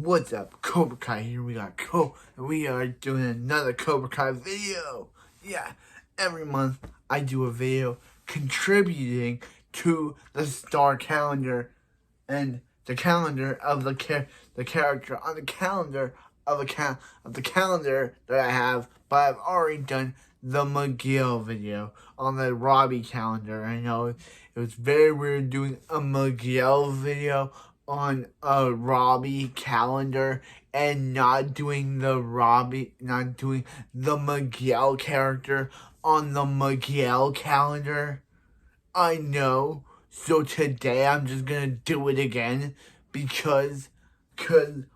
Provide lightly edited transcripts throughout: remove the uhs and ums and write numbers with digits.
What's up, Cobra Kai? Here we got and we are doing another Cobra Kai video. Yeah, every month I do a video contributing to the star calendar and the calendar of the character on the calendar of the calendar that I have. But I've already done the Miguel video on the Robbie calendar. I know it was very weird doing a Miguel video on a Robbie calendar and not doing the Miguel character on the Miguel calendar. I know. So today I'm just gonna do it again because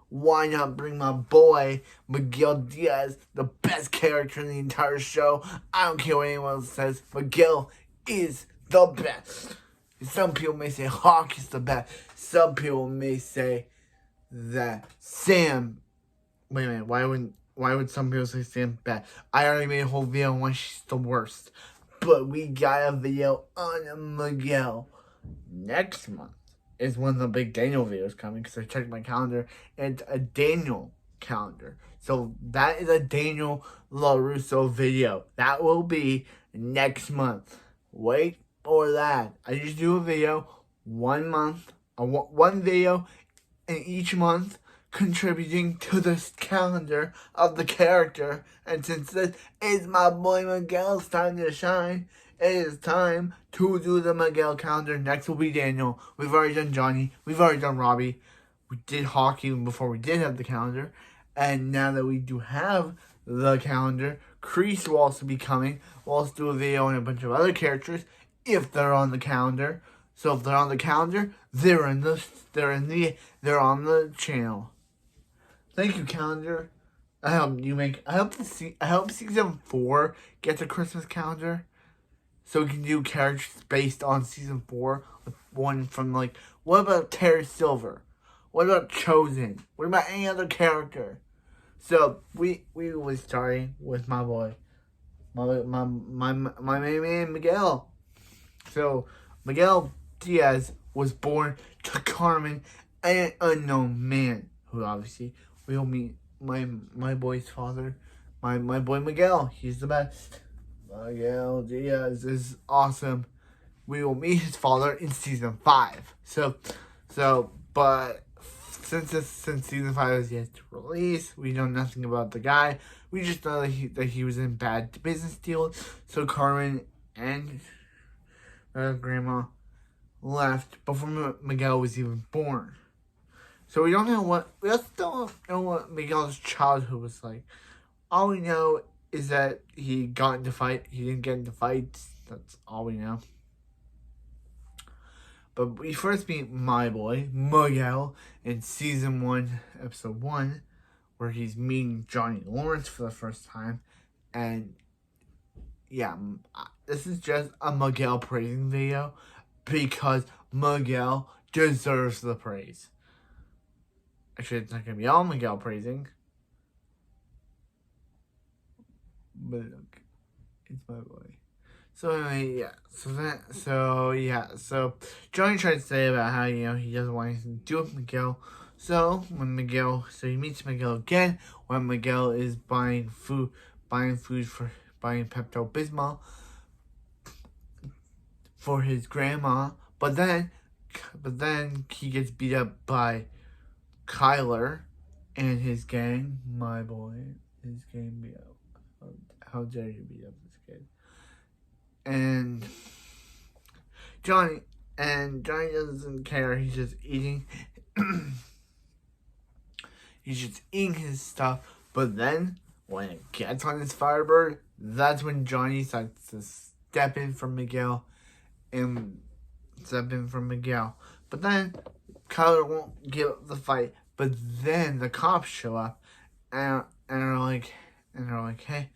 why not bring my boy Miguel Diaz, the best character in the entire show? I don't care what anyone else says. Miguel is the best. Some people may say Hawk is the best. Some people may say that Sam. Wait a minute. Why would some people say Sam's bad? I already made a whole video on why she's the worst. But we got a video on Miguel. Next month is when the big Daniel video is coming, because I checked my calendar and it's a Daniel calendar. So that is a Daniel LaRusso video. That will be next month. Wait for that. I just do a video 1 month, one video in each month, contributing to this calendar of the character. And since this is my boy Miguel's time to shine, it is time to do the Miguel calendar. Next will be Daniel. We've already done Johnny. We've already done Robbie. We did Hawk even before we did have the calendar. And now that we do have the calendar, Kreese will also be coming. We'll also do a video on a bunch of other characters if they're on the calendar. So if they're on the calendar, they're on the channel. Thank you, calendar. I hope season 4 gets a Christmas calendar, so we can do characters based on season 4. With one from what about Terry Silver? What about Chosen? What about any other character? So we will starting with my boy, my main man Miguel. So Miguel Diaz was born to Carmen, an unknown man, who obviously we'll meet my boy's father, my boy Miguel. He's the best. Miguel Diaz is awesome. We will meet his father in season 5. But since season 5 is yet to release, we know nothing about the guy. We just know that he was in bad business deals. So Carmen and grandma left before Miguel was even born. So we still don't know what Miguel's childhood was like. All we know is that he got into fight. He didn't get into fights. That's all we know. But we first meet my boy, Miguel, in season 1, episode 1, where he's meeting Johnny Lawrence for the first time. And yeah, this is just a Miguel praising video because Miguel deserves the praise. Actually, it's not going to be all Miguel praising. But look, it's my boy. So anyway, So Johnny tried to say about how, he doesn't want anything to do with Miguel. So he meets Miguel again when Miguel is buying Pepto-Bismol for his grandma. But then he gets beat up by Kyler and his gang. My boy, his gang beat up. How dare you beat up this kid? And Johnny doesn't care. He's just eating. He's just eating his stuff. But then when it gets on his Firebird, that's when Johnny starts to step in for Miguel. But then Kyler won't give up the fight. But then the cops show up and are like, hey.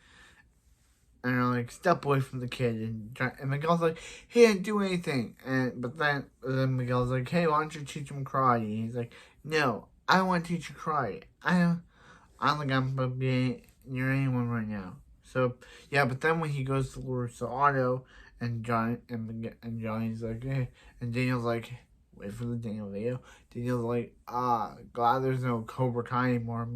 And they're like, step away from the kid. And Miguel's like, he didn't do anything. But then Miguel's like, hey, why don't you teach him karate? And he's like, no, I don't want to teach you karate. I don't think I'm going to be near anyone right now. So, yeah, but then when he goes to LaRusso Auto, and Johnny's like, hey. And Daniel's like, wait for the Daniel video. Daniel's like, glad there's no Cobra Kai anymore.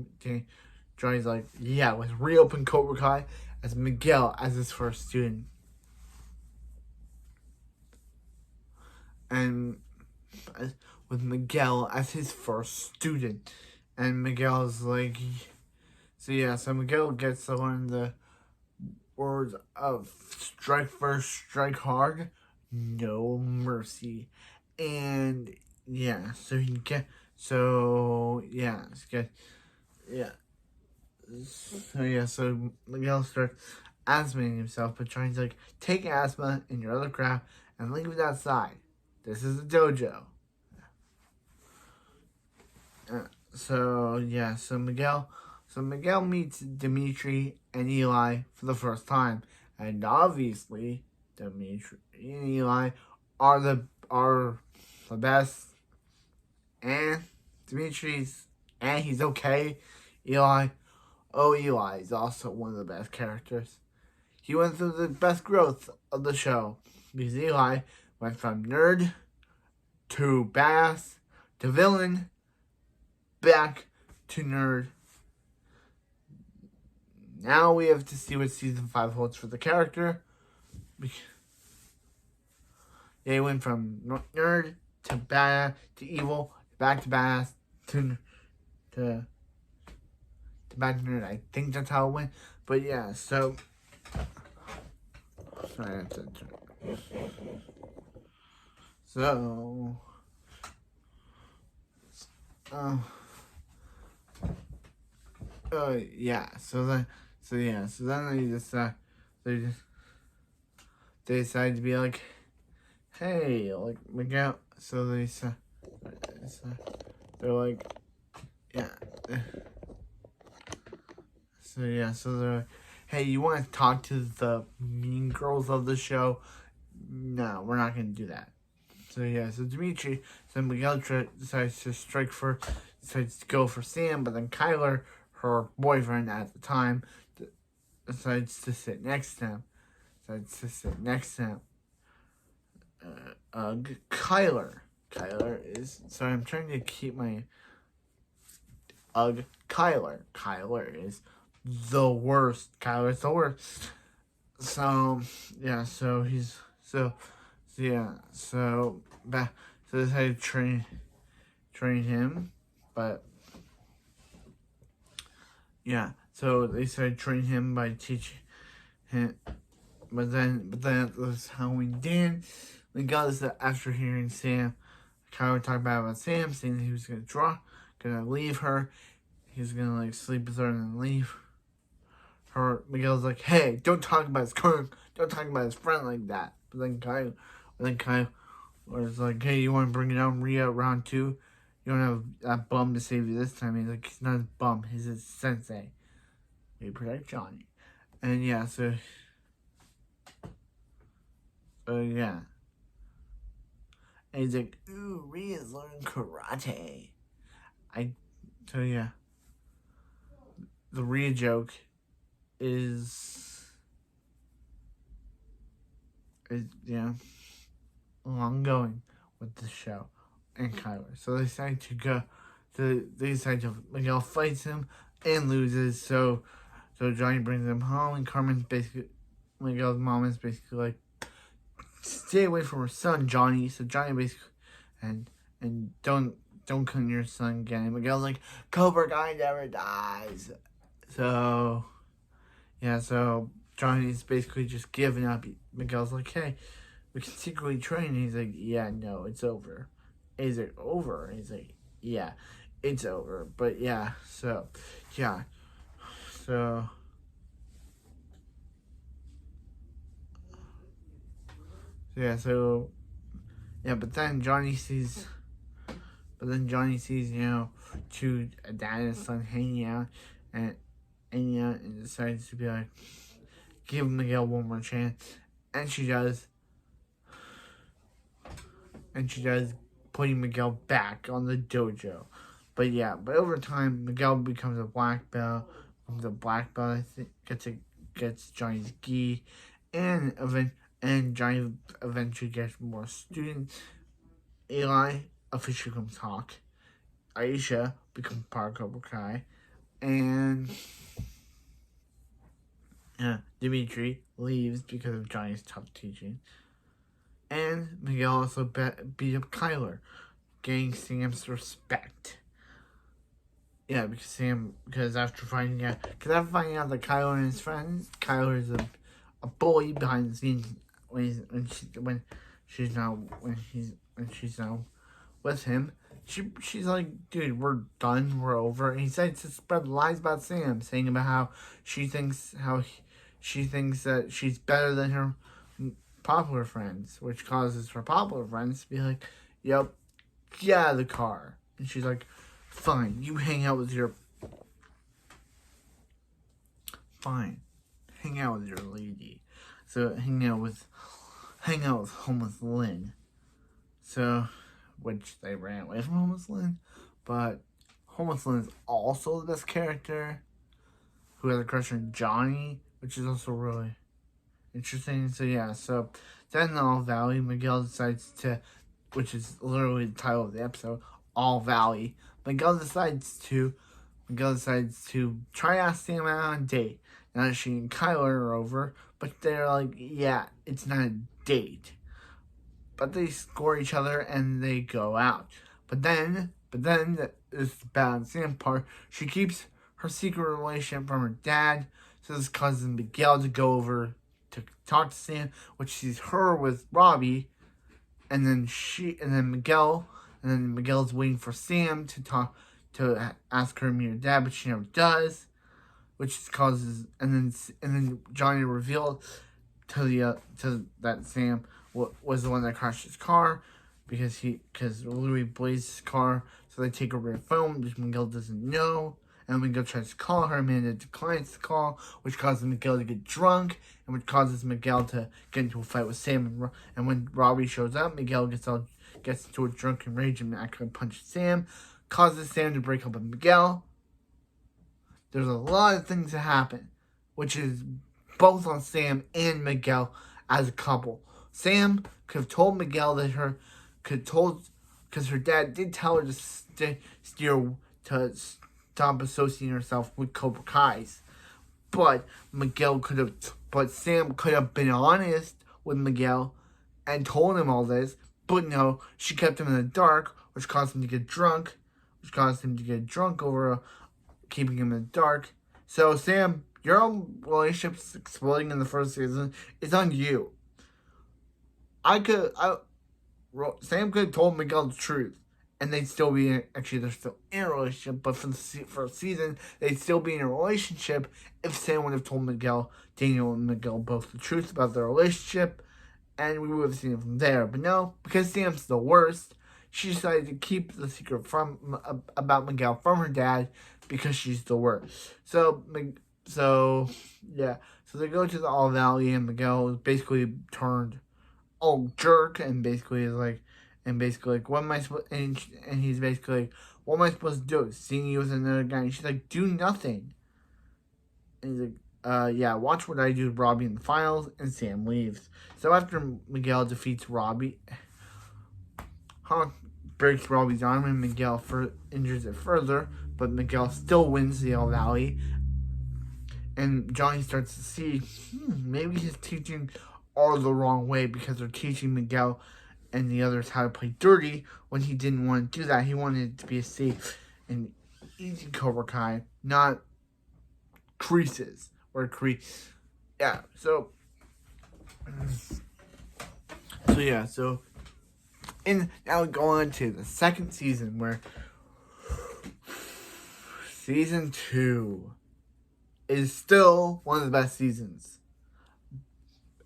Johnny's like, yeah, let's reopen Cobra Kai as Miguel as his first student. And with Miguel as his first student. And Miguel's like, so Miguel gets to learn the words of strike first, strike hard, no mercy. And yeah, so Miguel starts asthmaing himself, but Johnny's like, take asthma and your other crap and leave it outside. This is a dojo. So Miguel meets Dimitri and Eli for the first time, and obviously Dimitri and Eli are the best, and Dimitri's he's okay. Eli is also one of the best characters. He went through the best growth of the show because Eli went from nerd to badass to villain back to nerd. Now we have to see what season 5 holds for the character. They went from nerd to badass to evil, back to badass to back to nerd. I think that's how it went. But yeah, so sorry, they decided to be like, hey, like Miguel. So they're like, yeah. So they're like, hey, you want to talk to the mean girls of the show? No, we're not gonna do that. So Miguel decides to go for Sam, but then Kyler, her boyfriend at the time, decides to sit next to him. Kyler is, sorry, I'm trying to keep my, Kyler is the worst. Kyler's the worst. So they decided to train him, but yeah, so they started training him by teaching him, but then it was Halloween Dan. Regardless, after hearing Sam, Kyler talk about Sam, saying that he was gonna leave her, he was gonna like sleep with her and then leave her. Miguel's like, hey, don't talk about his friend like that. But then Kyle was like, hey, you want to bring it on Rhea round 2? You don't have that bum to save you this time. He's like, he's not a bum, he's his sensei. We protect Johnny. And yeah, so yeah. And he's like, ooh, Rhea's learning karate. The Rhea joke is ongoing with the show and Kyler. So they decide to Miguel fights him and loses. So Johnny brings him home, and Miguel's mom is basically like, stay away from her son, Johnny. So Johnny basically and don't come near your son again. And Miguel's like, Cobra Kai never dies. So Johnny's basically just giving up. Miguel's like, hey, we can secretly train. And he's like, yeah, no, it's over. Is it over? And he's like, yeah, it's over. But yeah, but then Johnny sees, a dad and son hanging out and decides to be like, give Miguel one more chance, and she does, putting Miguel back on the dojo. But over time, Miguel becomes a black belt. I think gets Johnny's gi, and Johnny eventually gets more students. Eli officially becomes Hawk. Aisha becomes part of Cobra Kai. And Dimitri leaves because of Johnny's tough teaching. And Miguel also beat up Kyler, gaining Sam's respect. Yeah, because after finding out that Kyler and his friends, Kyler is a bully behind the scenes when she's now with him. She's like, dude, we're done, we're over. And he decides to spread lies about Sam, saying about how she thinks that she's better than her popular friends, which causes her popular friends to be like, yep, get out of the car. And she's like, fine, you hang out with your lady. So hang out with homeless Lynn. So, which they ran away from homeless Lynn, but homeless Lynn is also the best character, who has a crush on Johnny, which is also really interesting. So yeah, so then in All Valley, Miguel decides to, which is literally the title of the episode, All Valley. Miguel decides to try to ask Sam out on a date. Now that she and Kyler are over, but they're like, yeah, it's not a date. But they score each other and they go out. But then this bad Sam part, she keeps her secret relationship from her dad. So this causes Miguel to go over to talk to Sam, which sees her with Robbie, and then Miguel's waiting for Sam to ask her to meet her dad, but she never does, which causes and then Johnny revealed to that Sam was the one that crashed his car because Louis blazed his car, so they take over her phone, which Miguel doesn't know. And Miguel tries to call her, Amanda declines the call, which causes Miguel to get drunk, and which causes Miguel to get into a fight with Sam. And when Robbie shows up, Miguel gets into a drunken rage and actually punches Sam, causes Sam to break up with Miguel. There's a lot of things that happen, which is both on Sam and Miguel as a couple. Sam could have told Miguel because her dad did tell her to stop associating herself with Cobra Kai's. But Sam could have been honest with Miguel and told him all this. But no, she kept him in the dark, which caused him to get drunk. Over keeping him in the dark. So Sam, your own relationship's exploding in the first season. It's on you. Sam could have told Miguel the truth, and they'd still be they're still in a relationship. But for the first season, they'd still be in a relationship if Sam would have told Daniel and Miguel both the truth about their relationship, and we would have seen it from there. But no, because Sam's the worst, she decided to keep the secret about Miguel from her dad because she's the worst. So they go to the All Valley, and Miguel is basically turned jerk, and basically is like, what am I supposed? And he's basically like, what am I supposed to do? Seeing you with another guy? And she's like, do nothing. And he's like, yeah, watch what I do to Robbie in the finals. And Sam leaves. So after Miguel defeats Robbie, Hawk breaks Robbie's arm, and Miguel injures it further. But Miguel still wins the All Valley. And Johnny starts to see, maybe he's teaching all the wrong way, because they're teaching Miguel and the others how to play dirty when he didn't want to do that. He wanted it to be a safe and easy Cobra Kai, not creases or yeah. So and now we go on to the second season, where season 2 is still one of the best seasons.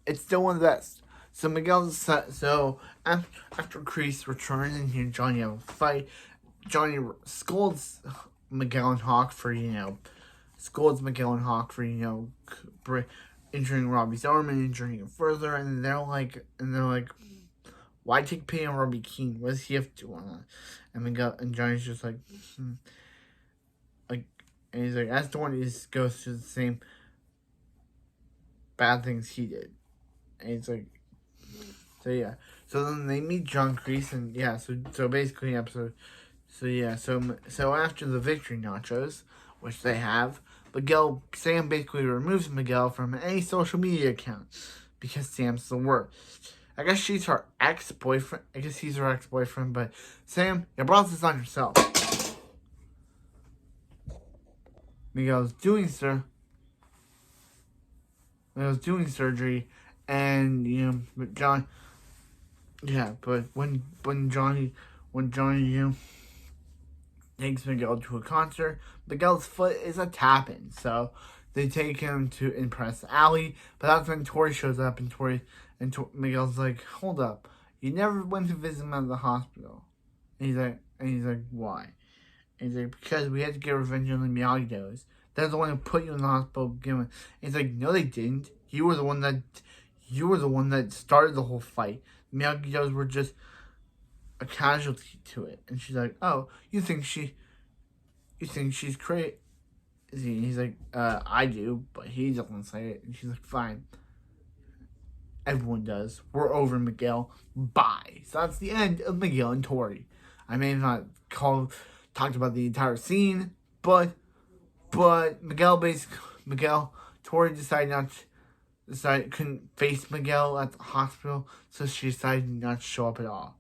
It's still one of the best. So after Kreese returns and he and Johnny have a fight, Johnny scolds Miguel and Hawk for injuring Robbie's arm and injuring him further, and they're like, why take pity on Robbie Keane? What does he have to do on that? And Miguel and Johnny's just like, and he's like, as the one who goes through the same bad things he did. And he's like, So yeah. So then they meet John Kreese, and yeah. So basically episode. So yeah. So after the victory nachos, which they have, Sam basically removes Miguel from any social media account because Sam's the worst. I guess she's her ex-boyfriend. I guess he's her ex-boyfriend, but Sam, you brought this on yourself. Miguel's doing surgery, and but John, yeah, but when Johnny, takes Miguel to a concert, Miguel's foot is a tapping, so they take him to impress Allie, but that's when Tori shows up, and Miguel's like, hold up, you never went to visit him at the hospital. And he's like, why? And he's like, because we had to get revenge on the Miyagi-Dos. They're the one who put you in the hospital to begin with. And he's like, no, they didn't. You were the one that started the whole fight. The Miyagi-Dos were just a casualty to it. And she's like, oh, you think she's crazy? He's like, I do, but he doesn't say it. And she's like, fine. Everyone does. We're over, Miguel. Bye. So that's the end of Miguel and Tori. I may have not talked about the entire scene, but Tori couldn't face Miguel at the hospital, so she decided not to show up at all.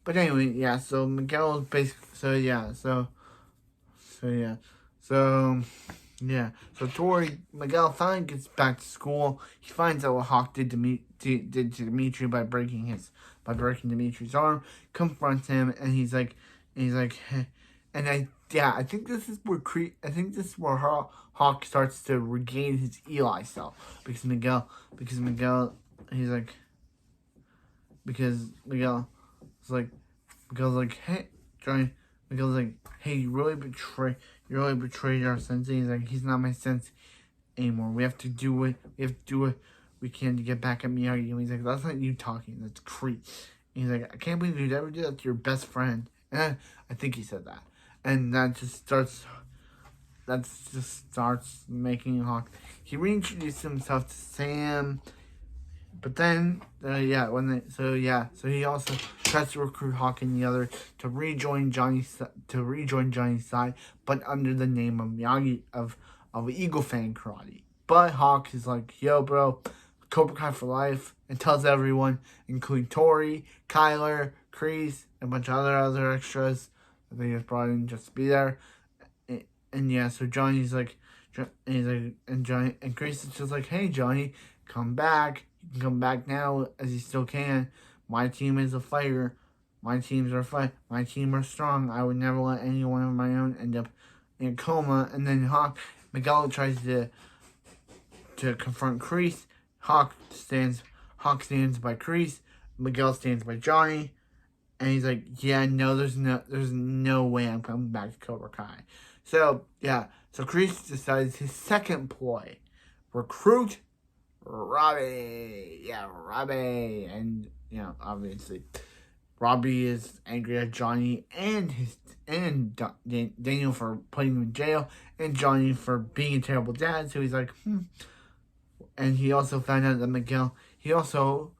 But anyway, yeah, so Miguel is basically, Miguel finally gets back to school. He finds out what Hawk did to Dimitri by breaking Dimitri's arm, confronts him, and he's like, hey. And I think this is where Hawk starts to regain his Eli self, because Miguel's like, hey, Johnny. Miguel's like, hey, you really betrayed our sensei. He's like, he's not my sensei anymore. We have to do what we can to get back at Miyagi. And he's like, that's not you talking. That's Creep. And he's like, I can't believe you'd ever do that to your best friend. And I think he said that. And that just starts making Hawk. He reintroduced himself to Sam. But then, so he also tries to recruit Hawk and the other to rejoin Johnny's side, but under the name of Miyagi of Eagle Fang Karate. But Hawk is like, yo, bro, Cobra Kai for life, and tells everyone, including Tori, Kyler, Kreese, and a bunch of other extras that they just brought in just to be there. And yeah, so Johnny's like, and Kreese is just like, hey, Johnny, come back. You can come back now as you still can. My team is a fighter. My team are strong. I would never let anyone of my own end up in a coma. And then Miguel tries to confront Kreese. Hawk stands by Kreese. Miguel stands by Johnny. And he's like, yeah, no, there's no way I'm coming back to Cobra Kai. So Kreese decides his second ploy. Recruit Robbie. Yeah, Robbie. And, obviously, Robbie is angry at Johnny and Daniel for putting him in jail, and Johnny for being a terrible dad. So he's like, And he also found out that Miguel, he also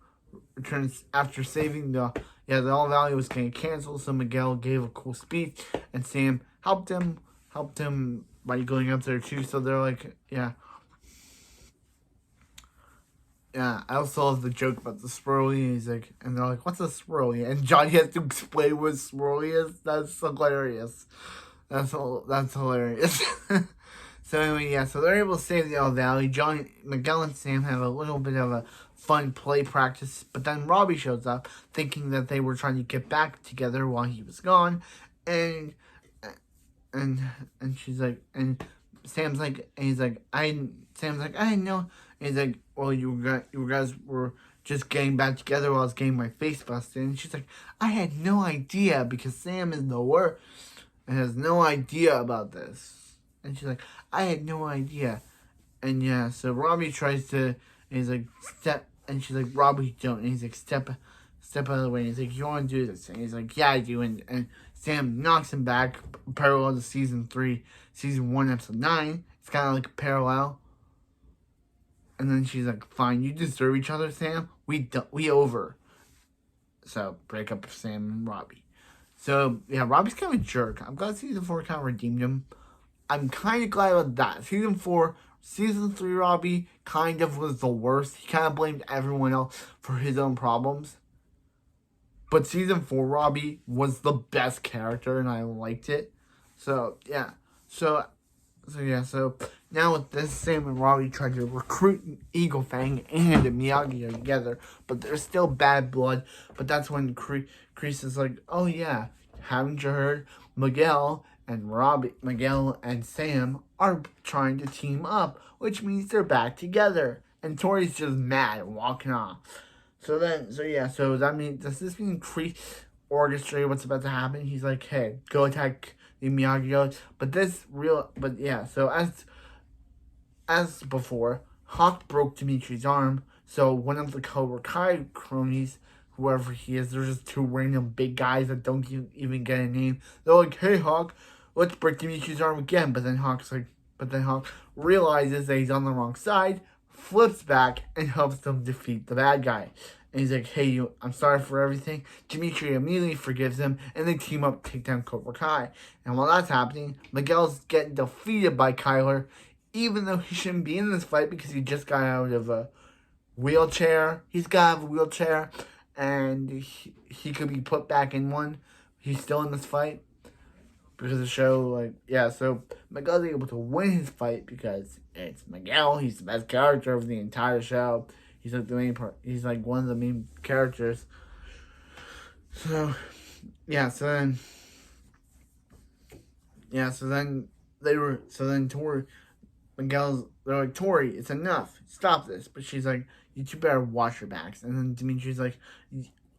returns after saving the All Valley was getting canceled. So Miguel gave a cool speech, and Sam helped him by going up there too. So they're like, yeah, I also love the joke about the swirly. He's like, and they're like, what's a swirly? And Johnny has to explain what swirly is. That's hilarious. That's hilarious. So anyway, so they're able to save the All Valley. Miguel and Sam have a little bit of a fun play practice, but then Robbie shows up, thinking that they were trying to get back together while he was gone, and she's like, and Sam's like, and he's like, I didn't know. And he's like, well, you guys were just getting back together while I was getting my face busted. And she's like, I had no idea, because Sam is the worst and has no idea about this. And she's like, I had no idea. And yeah, so Robbie tries to, and he's like, and she's like, Robbie, don't. And he's like, step out of the way. And he's like, you want to do this? And he's like, yeah, I do. And Sam knocks him back, parallel to season 1, episode 9. It's kind of like a parallel. And then she's like, fine, you deserve each other, Sam. We over. So break up Sam and Robbie. So yeah, Robbie's kind of a jerk. I'm glad season 4 kind of redeemed him. I'm kind of glad about that. Season 3 Robbie kind of was the worst. He kind of blamed everyone else for his own problems. But season 4 Robbie was the best character, and I liked it. So yeah, so now with this, Sam and Robbie tried to recruit Eagle Fang and Miyagi together, but there's still bad blood. But that's when Kreese is like, oh yeah, haven't you heard? Miguel and Sam are trying to team up, which means they're back together. And Tori's just mad and walking off. So that means, does this mean Kreese orchestrate what's about to happen? He's like, hey, go attack the Miyagi. So as before, Hawk broke Dimitri's arm, so one of the Cobra Kai cronies, whoever he is, they're just two random big guys that don't even get a name. They're like, hey Hawk, let's break Dimitri's arm again. But then Hawk realizes that he's on the wrong side, flips back, and helps them defeat the bad guy. And he's like, hey, I'm sorry for everything. Dimitri immediately forgives him, and they team up to take down Cobra Kai. And while that's happening, Miguel's getting defeated by Kyler, even though he shouldn't be in this fight because he just got out of a wheelchair. He's got out of a wheelchair, and he could be put back in one. He's still in this fight. Because the show, so Miguel's able to win his fight because it's Miguel. He's the best character of the entire show. He's like the main part. He's like one of the main characters. So then they're like, Tori, it's enough. Stop this. But she's like, you two better wash your backs. And then Dimitri's like,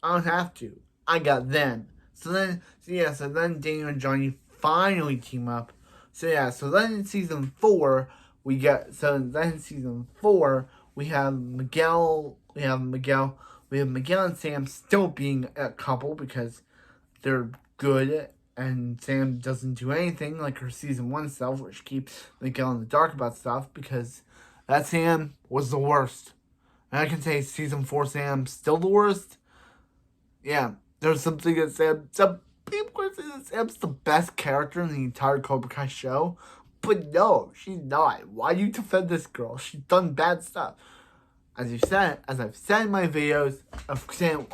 I don't have to. I got them. So then Daniel and Johnny finally team up. So then in season 4, we have Miguel and Sam still being a couple because they're good, and Sam doesn't do anything like her season 1 self, which keeps Miguel in the dark about stuff, because that Sam was the worst. And I can say season 4 Sam's still the worst. Yeah, there's something that some people are saying that Sam's the best character in the entire Cobra Kai show. But no, she's not. Why do you defend this girl? She's done bad stuff. As I've said in my videos of Sam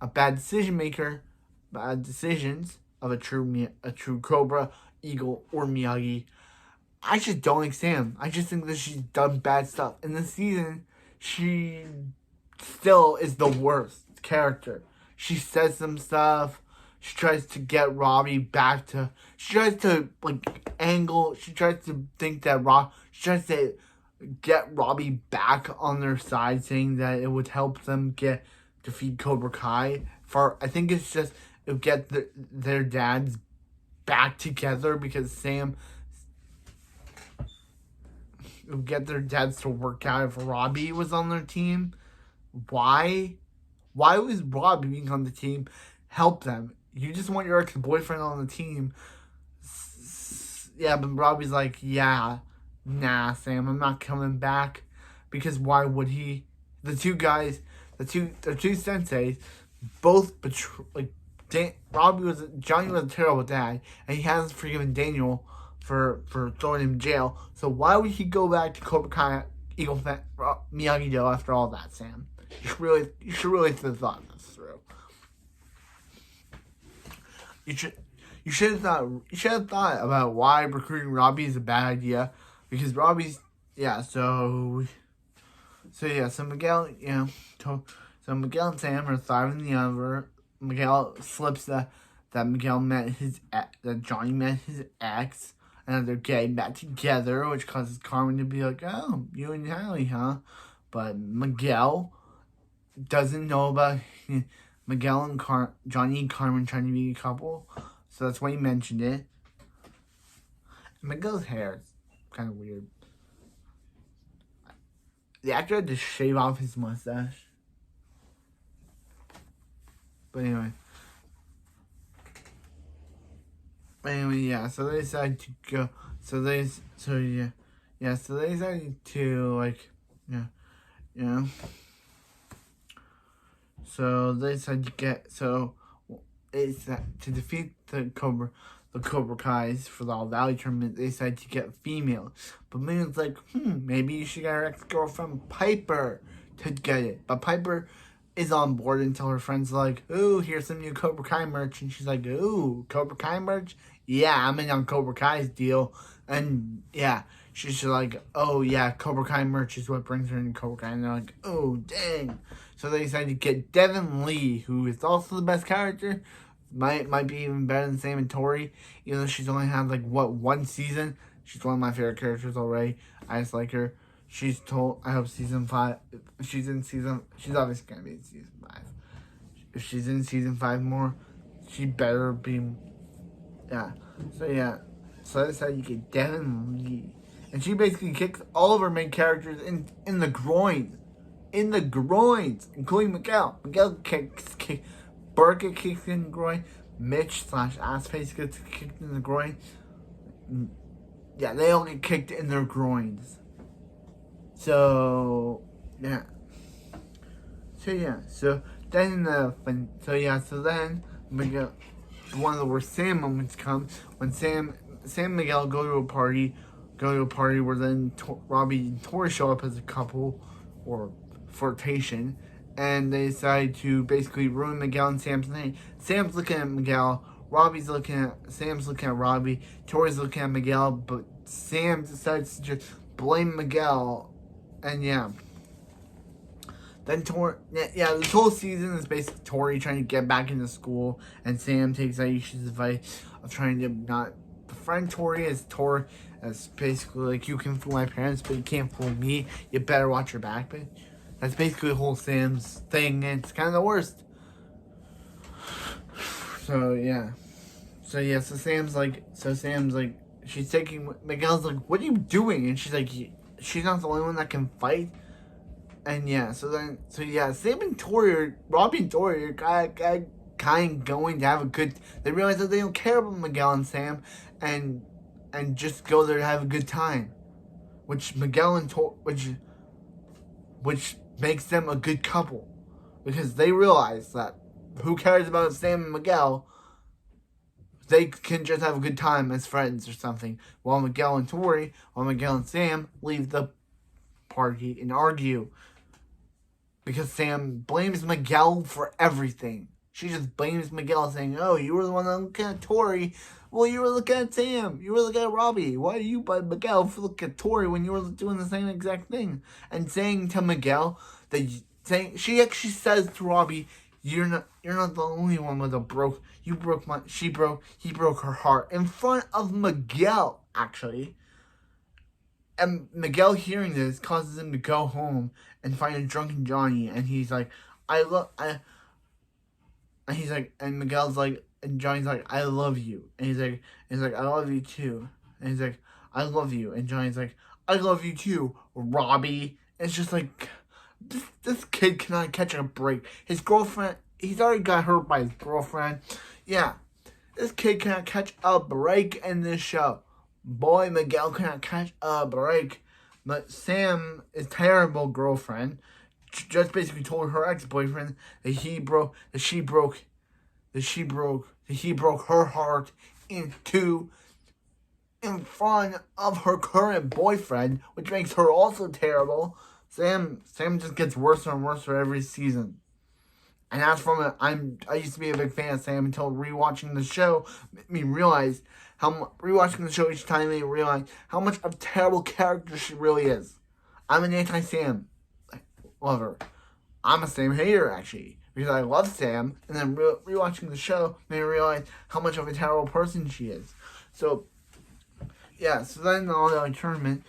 a bad decision maker, bad decisions of a true Cobra, Eagle, or Miyagi. I just don't like Sam. I just think that she's done bad stuff. In this season, she still is the worst character. She says some stuff. She tries to get Robbie back to... She tries to, get Robbie back on their side, saying that it would help them defeat Cobra Kai. I think it's just... It would get their dads back together, because Sam... It would get their dads to work out if Robbie was on their team. Why? Why was Robbie being on the team help them? You just want your ex-boyfriend on the team. Yeah, but Robbie's like, yeah, nah, Sam, I'm not coming back. Because why would he? The two guys, the two senseis, both Johnny was a terrible dad, and he hasn't forgiven Daniel for throwing him in jail. So why would he go back to Cobra Kai, Eagle Miyagi-Do after all that, Sam? You should really have thought this through. You should have thought about why recruiting Robbie is a bad idea, because Robbie's so Miguel Miguel and Sam are thriving the other. Miguel slips that Johnny met his ex, and they're getting back together, which causes Carmen to be like, oh, you and Hallie, huh? But Miguel doesn't know about Miguel and Johnny and Carmen trying to be a couple, so that's why he mentioned it. And Miguel's hair is kind of weird. The actor had to shave off his mustache. But anyway, yeah. So they decided to go. So they decided to So they decided to get it's to defeat the Cobra Kai's for the All Valley tournament. They decided to get female, but Megan's like, maybe you should get her ex-girlfriend Piper to get it. But Piper is on board until her friends are like, ooh, here's some new Cobra Kai merch, and she's like, ooh, Cobra Kai merch? Yeah, I'm in on Cobra Kai's deal, and yeah. She's just like, oh yeah, Cobra Kai merch is what brings her into Cobra Kai. And they're like, oh dang. So they decided to get Devin Lee, who is also the best character. Might be even better than Sam and Tori. Even though she's only had one season. She's one of my favorite characters already. I just like her. I hope season 5. If she's obviously gonna be in season 5. If she's in season 5 more, she better be. Yeah. So I decided you get Devin Lee. And she basically kicks all of her main characters in the groin. In the groins, including Miguel. Miguel kicks Bert gets kicked in the groin. Mitch / Assface gets kicked in the groin. Yeah, they all get kicked in their groins. So then Miguel, one of the worst Sam moments comes when Sam and Miguel go to a party where then Robbie and Tori show up as a couple or flirtation, and they decide to basically ruin Miguel and Sam's night. Sam's looking at Miguel, Sam's looking at Robbie, Tori's looking at Miguel, but Sam decides to just blame Miguel, and yeah. Then this whole season is basically Tori trying to get back into school, and Sam takes Aisha's advice of trying to not befriend Tori as basically like, you can fool my parents, but you can't fool me. You better watch your back, bitch. That's basically the whole Sam's thing, and it's kind of the worst. So Sam's like, she's taking, Miguel's like, what are you doing? And she's like, she's not the only one that can fight. And Sam and Tori, Robbie and Tori are kind of going to have a good, they realize that they don't care about Miguel and Sam, and just go there to have a good time. Which makes them a good couple. Because they realize that who cares about Sam and Miguel? They can just have a good time as friends or something. While Miguel and Sam leave the party and argue. Because Sam blames Miguel for everything. She just blames Miguel, saying, oh, you were the one looking at Tori. Well, you were looking at Sam. You were looking at Robbie. Why do you blame Miguel for looking at Tori when you were doing the same exact thing? And saying to Miguel, she actually says to Robbie, you're not the only one with he broke her heart. In front of Miguel, actually. And Miguel hearing this causes him to go home and find a drunken Johnny, and he's like, and Miguel's like, and Johnny's like, I love you. And he's like, I love you too. And he's like, I love you. And Johnny's like, I love you too, Robbie. And it's just like, this kid cannot catch a break. His girlfriend, he's already got hurt by his girlfriend. Yeah, this kid cannot catch a break in this show. Boy, Miguel cannot catch a break. But Sam, his terrible girlfriend, just basically told her ex-boyfriend that he broke her heart in front of her current boyfriend, which makes her also terrible. Sam just gets worse and worse for every season. And as from it, I used to be a big fan of Sam until rewatching the show made me realize rewatching the show each time made me realize how much of a terrible character she really is. I'm an anti-Sam lover. I'm a Sam hater, actually, because I love Sam, and then rewatching the show made me realize how much of a terrible person she is. So then in the all-out tournament,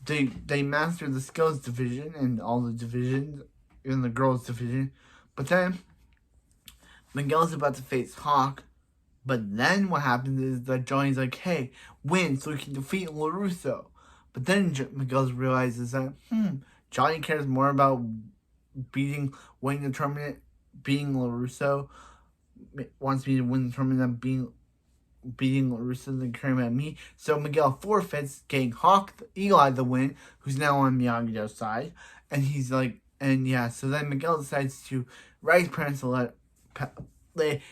they mastered the skills division and all the divisions in the girls division, but then Miguel's about to face Hawk. But then what happens is that Johnny's like, hey, win so we can defeat LaRusso. But then Miguel realizes that, Johnny cares more about winning the tournament, being LaRusso, wants me to win the tournament than beating LaRusso than caring about me. So Miguel forfeits, getting Hawk, Eli the win, who's now on Miyagi's side. And he's like, And yeah, so then Miguel decides to write his parents a letter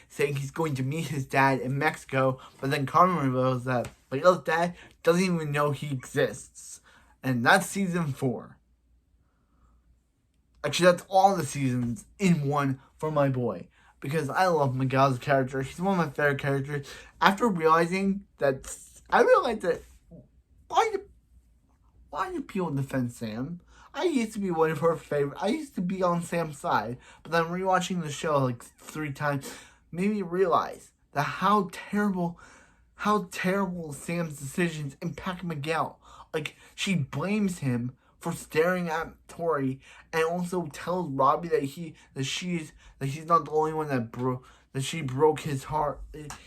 saying he's going to meet his dad in Mexico, but then Carmen reveals that Miguel's dad doesn't even know he exists. And that's season 4. Actually, that's all the seasons in one for my boy. Because I love Miguel's character. He's one of my favorite characters. After realizing that, I realized that why do people defend Sam? I used to be one of her favorite. I used to be on Sam's side, but then rewatching the show like 3 times made me realize that how terrible Sam's decisions impact Miguel. Like, she blames him for staring at Tori, and also tells Robbie that he's not the only one that she broke his heart.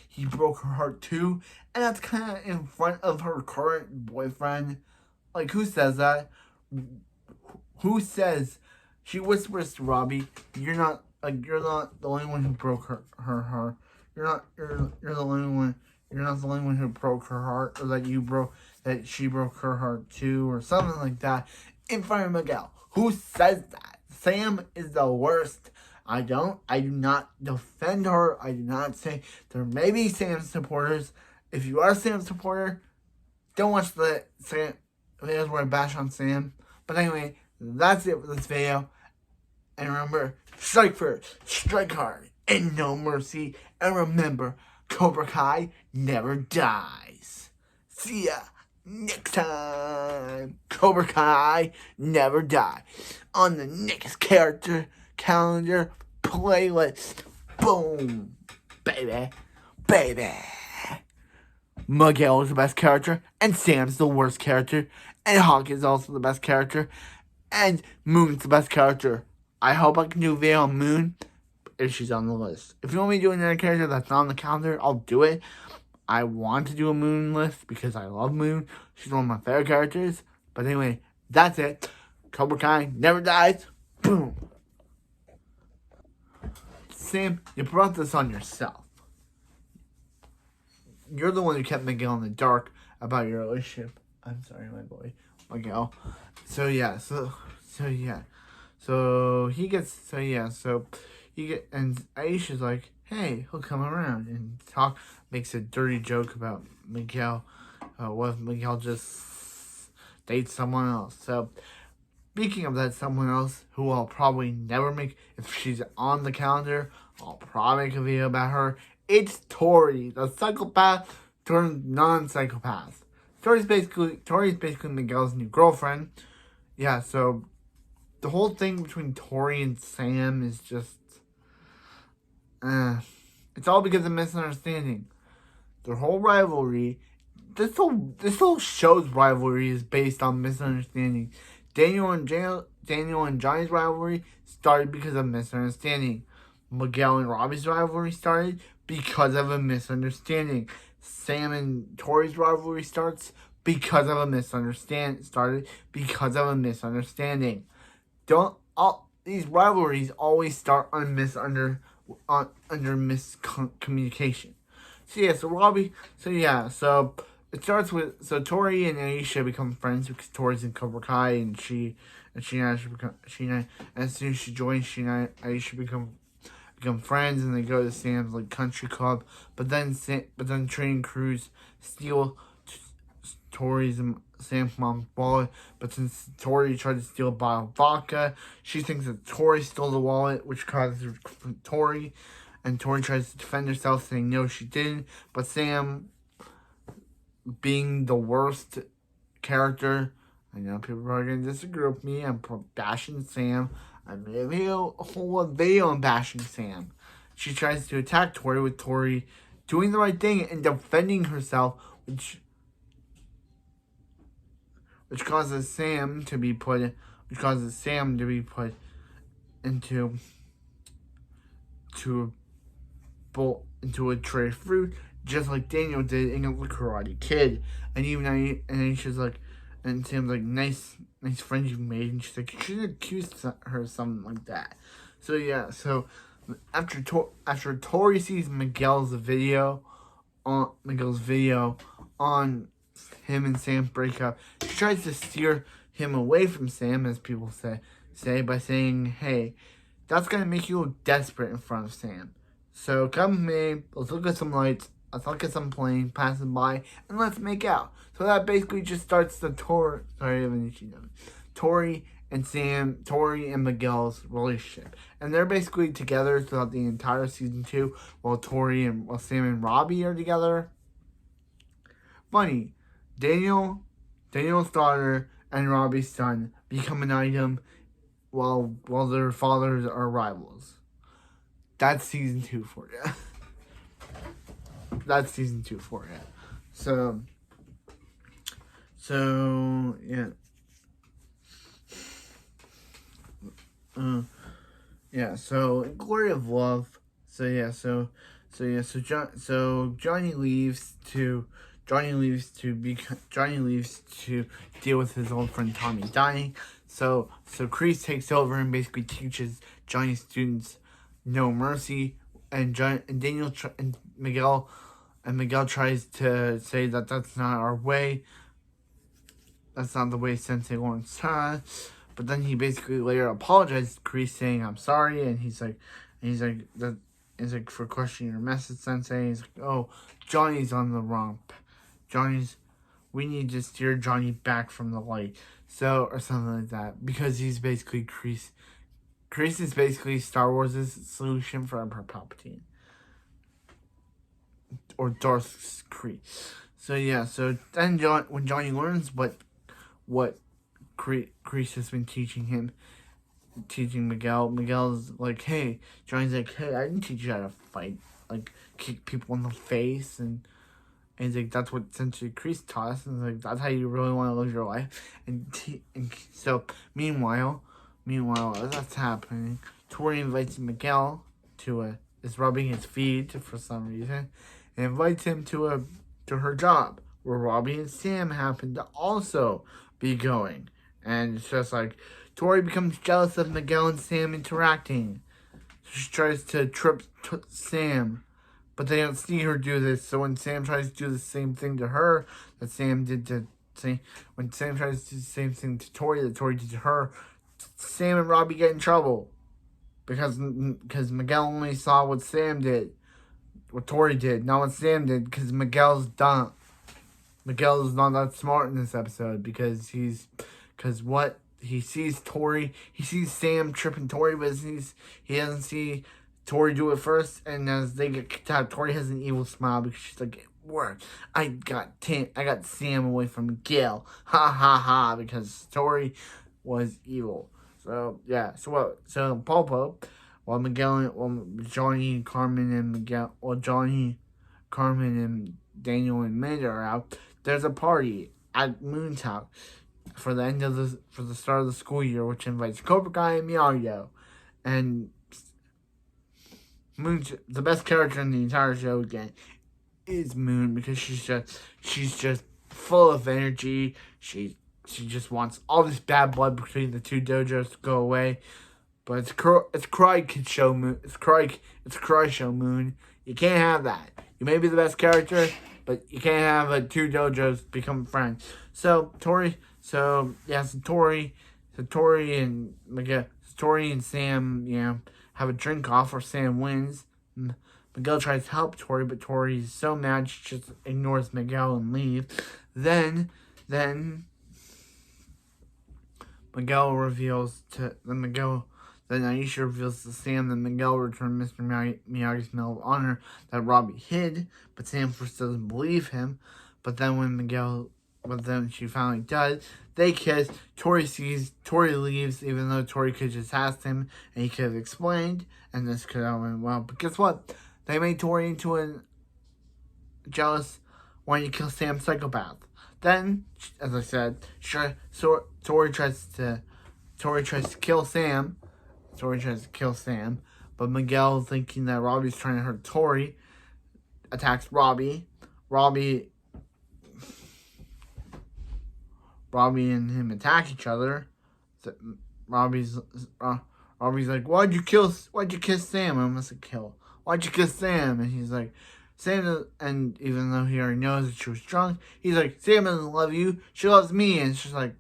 He broke her heart too, and that's kind of in front of her current boyfriend. Like, who says that? Who says? She whispers to Robbie, "You're not the only one who broke her heart. You're the only one. You're not the only one who broke her heart, or that she broke her heart too, or something like that." In front of Miguel. Who says that? Sam is the worst. I do not defend her. I do not say there may be Sam supporters. If you are a Sam supporter, don't watch the Sam videos where I bash on Sam. But anyway, that's it for this video. And remember, strike first, strike hard, and no mercy. And remember, Cobra Kai never dies. See ya next time. Cobra Kai never die. On the next character calendar playlist. Boom. Baby. Miguel is the best character, and Sam's the worst character, and Hawk is also the best character, and Moon's the best character. I hope I can do a video on Moon if she's on the list. If you want me to do another character that's not on the calendar, I'll do it. I want to do a Moon list because I love Moon. She's one of my favorite characters. But anyway, that's it. Cobra Kai never dies. Boom. Sam, you brought this on yourself. You're the one who kept Miguel in the dark about your relationship. I'm sorry, my boy, Miguel. So and Aisha's like, hey, he'll come around, and makes a dirty joke about Miguel. What if Miguel just dates someone else? So, speaking of that someone else, who I'll probably never make, if she's on the calendar, I'll probably make a video about her. It's Tori, the psychopath turned non-psychopath. Tori's basically Miguel's new girlfriend. Yeah, so the whole thing between Tori and Sam is just, it's all because of misunderstanding. Their whole rivalry, this whole show's rivalry is based on misunderstanding. Daniel and Johnny's rivalry started because of misunderstanding. Miguel and Robbie's rivalry started because of a misunderstanding. Sam and Tori's rivalry started because of a misunderstanding. These rivalries always start under miscommunication. So it starts with, Tori and Aisha become friends because Tori's in Cobra Kai, and she and Aisha as soon as she joins, she and Aisha become friends, and they go to Sam's like country club. But then training crews steal Tori's and Sam's mom's wallet. But since Tori tried to steal a bottle of vodka, she thinks that Tori stole the wallet, which causes her to confront Tori. And Tori tries to defend herself, saying no, she didn't. But Sam, being the worst character, I know people are going to disagree with me. I'm bashing Sam. I made a whole video on bashing Sam. She tries to attack Tori, with Tori doing the right thing and defending herself, which causes Sam to be put into a tray of fruit, just like Daniel did in The Karate Kid. And Aisha's like, and Sam's like, nice friends you've made. And she's like, you shouldn't accuse her of something like that. So yeah, after Tori sees Miguel's video on him and Sam break up, she tries to steer him away from Sam, as people say. by saying, hey, that's going to make you look desperate in front of Sam. So come with me, let's look at some lights, let's look at some plane passing by, and let's make out. So that basically just starts the Tori and Miguel's relationship. And they're basically together throughout the entire season 2, while Sam and Robbie are together. Funny, Daniel's daughter and Robbie's son become an item while their fathers are rivals. That's season 2 for you. That's season 2 for you. So yeah. So Glory of Love. So Johnny leaves to deal with his old friend Tommy dying. So Kreese takes over and basically teaches Johnny's students no mercy, and Miguel tries to say that that's not our way. That's not the way Sensei Lawrence taught. But then he basically later apologized to Kreese, saying, "I'm sorry," and he's like, for questioning your message, Sensei. He's like, "Oh, Johnny's on the wrong. We need to steer Johnny back from the light." So, or something like that, because he's basically Kreese. Kreese is basically Star Wars' solution for Emperor Palpatine, or Darth Kreese. So then when Johnny learns what Kreese has been teaching Miguel's like, hey, Johnny's like, hey, I didn't teach you how to fight, like kick people in the face, and he's like, that's what Sensei Kreese taught us, and like, that's how you really want to live your life. And so meanwhile, as that's happening, Tori invites Miguel is rubbing his feet for some reason, and invites him to her job, where Robbie and Sam happen to also be going. And it's just like, Tori becomes jealous of Miguel and Sam interacting. So she tries to trip Sam, but they don't see her do this. So when Sam tries to do the same thing to her that Sam did to when Sam tries to do the same thing to Tori that Tori did to her, Sam and Robbie get in trouble. Because Miguel only saw what Tori did, not what Sam did, because Miguel's dumb. Miguel is not that smart in this episode, because he sees Sam tripping Tori, but he doesn't see Tori do it first, and as they get kicked out, Tori has an evil smile because she's like, it worked. I got Sam away from Miguel. Ha ha ha, because Tori was evil. So yeah, so Popo, while Johnny, Carmen, and Daniel and Amanda are out, there's a party at Moon's house for the start of the school year, which invites Cobra Kai and Miyagi. And Moon's the best character in the entire show again is Moon, because she's just full of energy. She just wants all this bad blood between the two dojos to go away. But it's Cry Show Moon. It's Cry Show Moon. You can't have that. You may be the best character, but you can't have two dojos become friends. So Tori and Sam, have a drink off, where Sam wins. Miguel tries to help Tori, but Tori's so mad she just ignores Miguel and leaves. Then Aisha reveals to Sam that Miguel returned Mr. Miyagi's Medal of Honor that Robbie hid, but Sam first doesn't believe him. But then she finally does. They kiss. Tori leaves, even though Tori could just ask him, and he could have explained, and this could have went well. But guess what? They made Tori into a jealous, wanting to kill Sam psychopath. Then, as I said, Tori tries to kill Sam. But Miguel, thinking that Robbie's trying to hurt Tori, attacks Robbie. Robbie and him attack each other. Robbie's like, why'd you kiss Sam? I must have killed. Why'd you kiss Sam? And he's like, Sam, and even though he already knows that she was drunk, he's like, Sam doesn't love you, she loves me. And it's just like,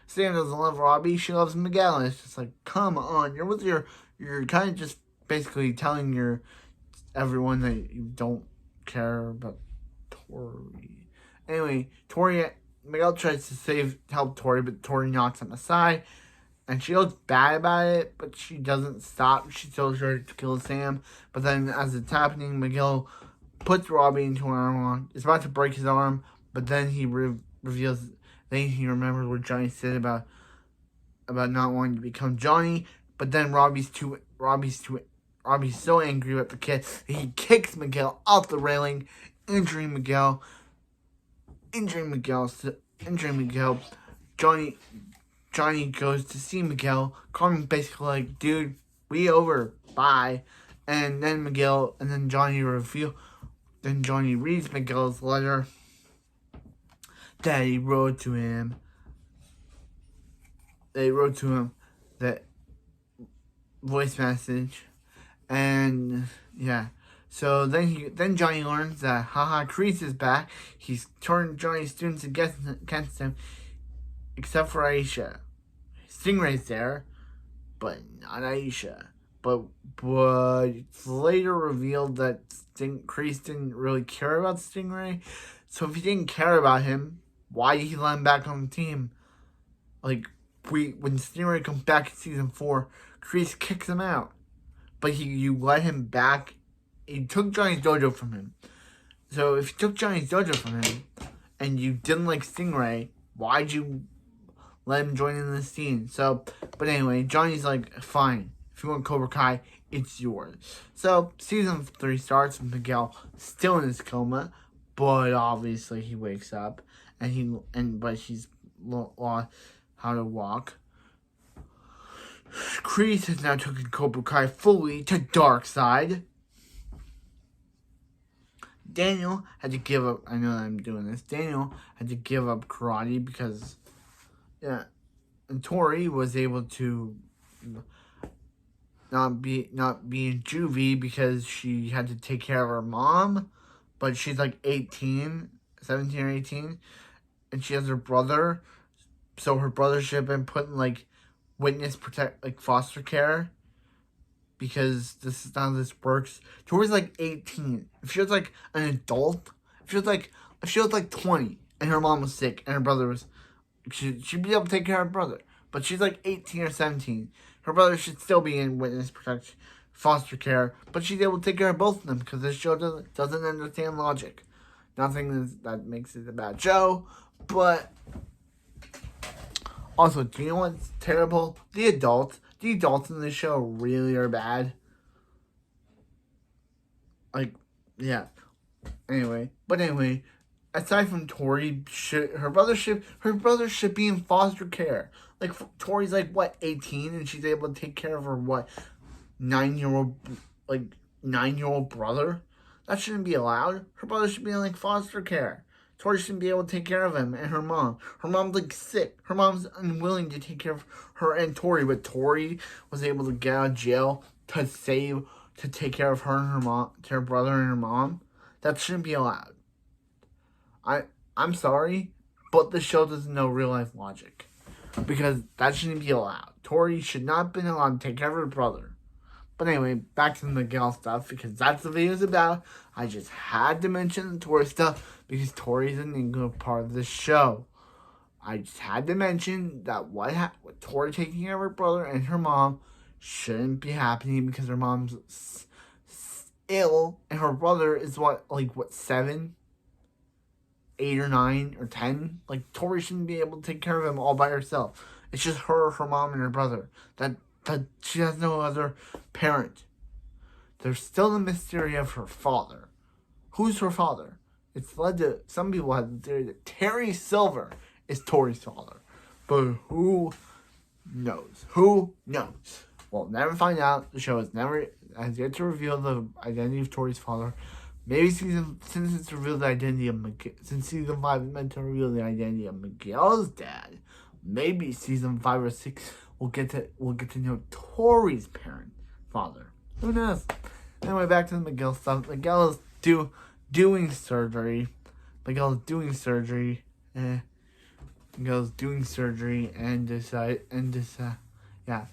Sam doesn't love Robbie. She loves Miguel. And it's just like, come on. You're kind of just basically telling everyone that you don't care about Tori. Anyway, Miguel tries to help Tori, but Tori knocks him aside. And she looks bad about it, but she doesn't stop. She still tries to kill Sam. But then as it's happening, Miguel puts Robbie into an arm lock. It's about to break his arm, but then he reveals. Then he remembers what Johnny said about not wanting to become Johnny. But then Robbie's so angry with the kid that he kicks Miguel off the railing, injuring Miguel. Johnny goes to see Miguel. Carmen's basically like, dude, we over, bye. And then Johnny reads Miguel's letter that he wrote to him. That voice message. And yeah. So then Johnny learns that Kreese is back. He's turned Johnny's students against him, except for Aisha. Stingray's there, but not Aisha. But it's later revealed that Kreese didn't really care about Stingray. So if he didn't care about him, why did he let him back on the team? Like, when Stingray comes back in season 4, Kreese kicks him out. But you let him back. You took Johnny's dojo from him. So if you took Johnny's dojo from him, and you didn't like Stingray, why'd you let him join in this scene? So, but anyway, Johnny's like, fine. If you want Cobra Kai, it's yours. So, season 3 starts with Miguel still in his coma, but obviously he wakes up, but he's lost how to walk. Kreese has now taken Cobra Kai fully to dark side. Daniel had to give up. I know that I'm doing this. Daniel had to give up karate because, yeah, and Tori was able to not be in juvie because she had to take care of her mom, but she's like 17 or 18, and she has her brother, so her brother should have been put in like foster care, because this is not how this works. Tori's like 18. If she was like an adult, if she was like 20 and her mom was sick and her brother was, she'd be able to take care of her brother. But she's like 18 or 17. Her brother should still be in witness protection, foster care, but she's able to take care of both of them because this show doesn't understand logic. Nothing that makes it a bad show, but also, do you know what's terrible? The adults in this show really are bad. Like, yeah. Anyway, aside from Tori, her brother should be in foster care. Like, Tori's like, what, 18, and she's able to take care of her, what, 9-year-old brother? That shouldn't be allowed. Her brother should be in, like, foster care. Tori shouldn't be able to take care of him, and her mom. Her mom's, like, sick. Her mom's unwilling to take care of her and Tori, but Tori was able to get out of jail to take care of her and her mom, to her brother and her mom. That shouldn't be allowed. I'm sorry, but the show doesn't know real life logic, because that shouldn't be allowed. Tori should not have been allowed to take care of her brother. But anyway, back to the Miguel stuff, because that's what the video's about. I just had to mention the Tori stuff, because Tori's an integral part of the show. I just had to mention that what Tori taking care of her brother and her mom shouldn't be happening, because her mom's ill, and her brother is 7, 8 or 9 or 10. Like, Tori shouldn't be able to take care of him all by herself. It's just her mom, and her brother. That she has no other parent. There's still the mystery of her father. Who's her father? It's led to, some people have the theory that Terry Silver is Tori's father. But who knows? Who knows? We'll never find out. The show has yet to reveal the identity of Tori's father. Maybe since it's revealed the identity of since season 5 is meant to reveal the identity of Miguel's dad, maybe season 5 or 6 we'll get to know Tori's father. Who knows? Anyway, back to the Miguel stuff. Miguel is doing surgery. Miguel's doing surgery and decide, yeah.